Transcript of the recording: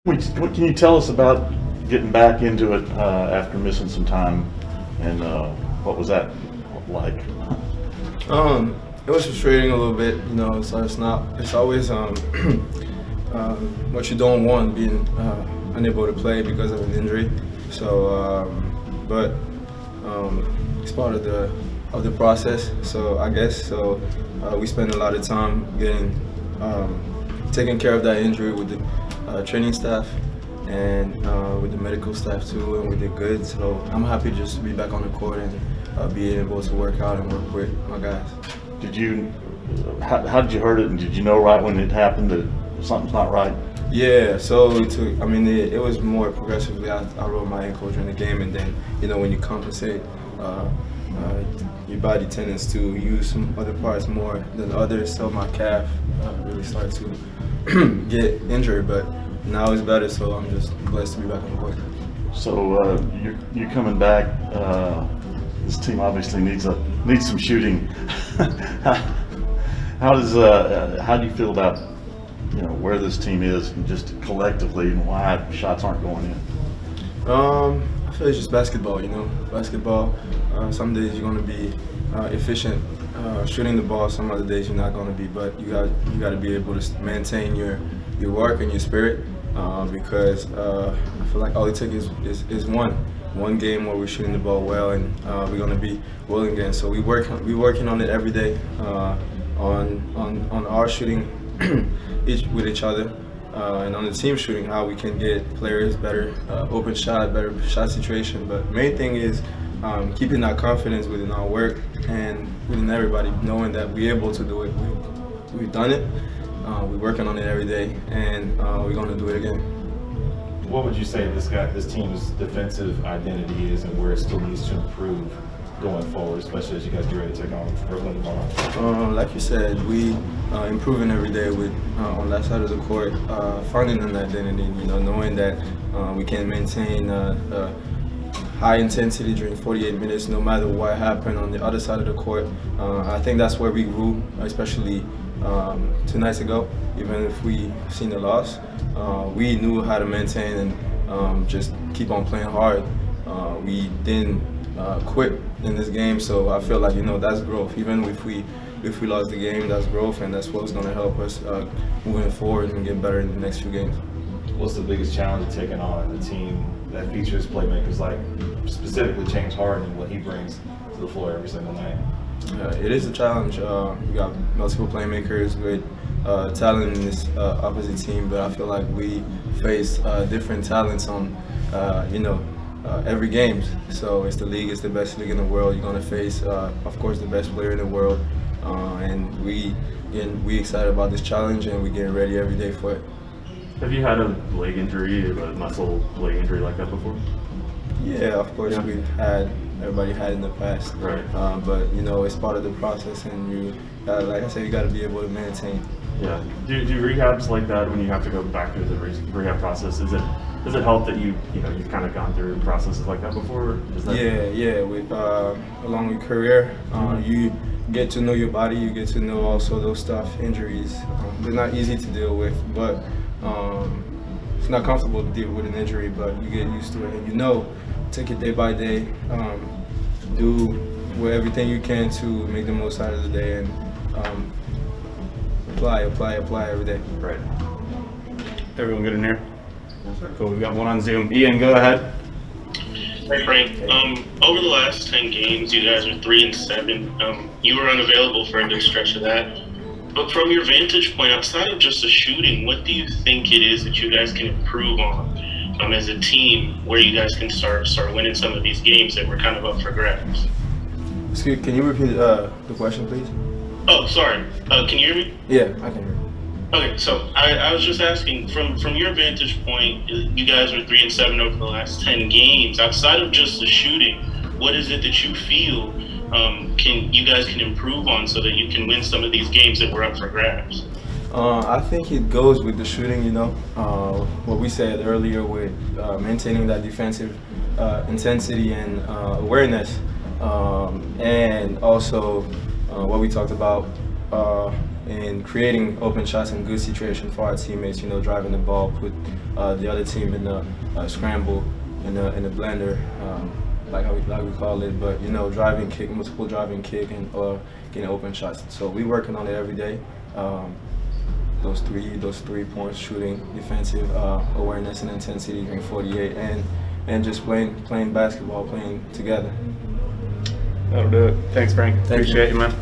What can you tell us about getting back into it after missing some time, and what was that like? It was frustrating a little bit, you know. So it's always what you don't want, being unable to play because of an injury. So, but it's part of the process. So I guess so. We spend a lot of time taking care of that injury with the training staff and with the medical staff too, and we did good. So I'm happy just to be back on the court and be able to work out and work with my guys. How did you hurt it, and did you know right when it happened that something's not right? Yeah, so it was more progressively. I rolled my ankle during the game, and then, you know, when you compensate, your body tends to use some other parts more than others. So my calf really started to get injured, but now it's better. So I'm just blessed to be back on the court. So you're coming back. This team obviously needs some shooting. How do you feel about, you know, where this team is and just collectively, and why shots aren't going in? I feel it's just basketball, you know. Basketball. Some days you're going to be efficient shooting the ball. Some other days you're not going to be. But you got to be able to maintain your work and your spirit, because I feel like all it takes is one game where we're shooting the ball well, and we're going to be willing again. So we're working on it every day, on our shooting with each other, and on the team shooting, how we can get players better open shot, better shot situation. But main thing is keeping that confidence within our work and within everybody, knowing that we're able to do it. We've done it. We're working on it every day, and we're going to do it again. What would you say this team's defensive identity is, and where it still needs to improve going forward, especially as you guys get ready to take on Brooklyn tomorrow? Like you said, we improving every day with on that side of the court, finding an identity. You know, knowing that we can maintain high intensity during 48 minutes, no matter what happened on the other side of the court. I think that's where we grew, especially 2 nights ago. Even if we seen the loss, we knew how to maintain and just keep on playing hard. We didn't quit in this game, so I feel like, you know, that's growth. Even if we lost the game, that's growth, and that's what's going to help us moving forward and get better in the next few games. What's the biggest challenge of taking on a team that features playmakers like specifically James Harden and what he brings to the floor every single night? It is a challenge. We got multiple playmakers with talent in this opposite team, but I feel like we face different talents on, every game. So it's the best league in the world. You're going to face, of course, the best player in the world, and we excited about this challenge, and we're getting ready every day for it. Have you had a leg injury, a muscle leg injury like that before? Yeah, of course, everybody had in the past. Right. But, you know, it's part of the process, and like I said, you got to be able to maintain. Yeah. Do rehabs like that, when you have to go back through the rehab process, does it help that you've kind of gone through processes like that before? Yeah. With along your career, you get to know your body. You get to know also those stuff, injuries. They're not easy to deal with, but it's not comfortable to deal with an injury. But you get used to it, and, you know, take it day by day. Do everything you can to make the most out of the day, and apply every day. Right. Everyone good in here? Cool, we've got one on Zoom. Ian, go ahead. Hey Frank, over the last 10 games, you guys are 3-7. You were unavailable for a good stretch of that. But from your vantage point, outside of just the shooting, what do you think it is that you guys can improve on as a team, where you guys can start winning some of these games that were kind of up for grabs? Excuse, can you repeat the question, please? Oh, sorry. Can you hear me? Yeah, I can hear you. Okay, so I was just asking, from your vantage point, you guys are 3-7 over the last 10 games. Outside of just the shooting, what is it that you feel you guys can improve on so that you can win some of these games that were up for grabs? I think it goes with the shooting, you know. What we said earlier with maintaining that defensive intensity and awareness, and also what we talked about in creating open shots and good situation for our teammates. You know, driving the ball, put the other team in a scramble, in a blender, like we call it. But you know, driving kick, multiple driving kick, and getting open shots. So we working on it every day. Those 3 points, shooting, defensive awareness and intensity during 48, and just playing basketball, playing together. That'll do it. Thanks, Frank. Thank Appreciate you. you, man.